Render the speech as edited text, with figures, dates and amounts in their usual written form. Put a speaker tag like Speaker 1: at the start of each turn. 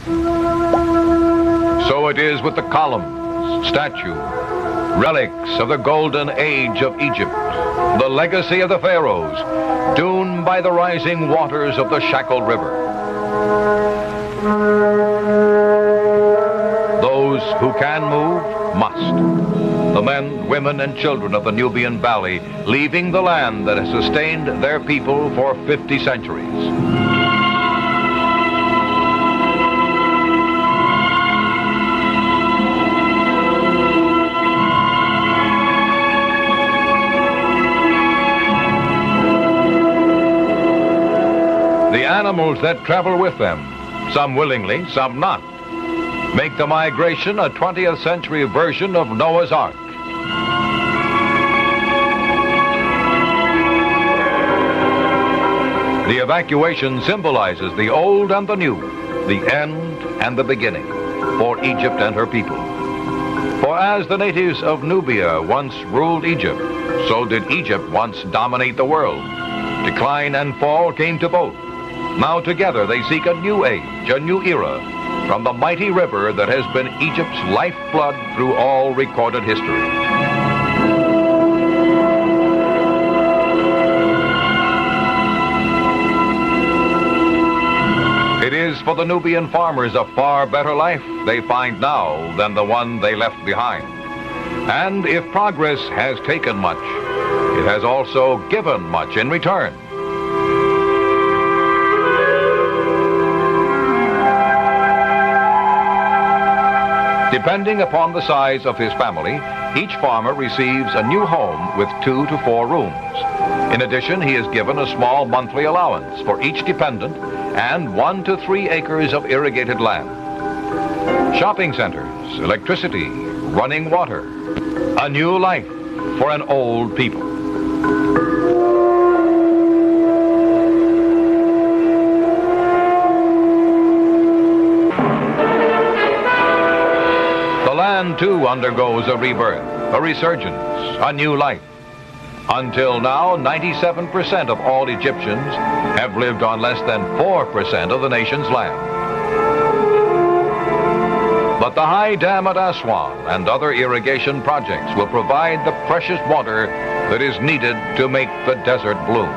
Speaker 1: So it is with the columns, statues, relics of the golden age of Egypt, the legacy of the pharaohs, doomed by the rising waters of the shackled river. Those who can move must. The men, women, and children of the Nubian Valley, leaving the land that has sustained their people for 50 centuries. The animals that travel with them, some willingly, some not, make the migration a 20th century version of Noah's Ark. The evacuation symbolizes the old and the new, the end and the beginning, for Egypt and her people. For as the natives of Nubia once ruled Egypt, so did Egypt once dominate the world. Decline and fall came to both. Now together they seek a new age, a new era, from the mighty river that has been Egypt's lifeblood through all recorded history. It is for the Nubian farmers a far better life they find now than the one they left behind. And if progress has taken much, it has also given much in return. Depending upon the size of his family, each farmer receives a new home with 2 to 4 rooms. In addition, he is given a small monthly allowance for each dependent and 1 to 3 acres of irrigated land. Shopping centers, electricity, running water, a new life for an old people. The land, too, undergoes a rebirth, a resurgence, a new life. Until now, 97% of all Egyptians have lived on less than 4% of the nation's land. But the high dam at Aswan and other irrigation projects will provide the precious water that is needed to make the desert bloom.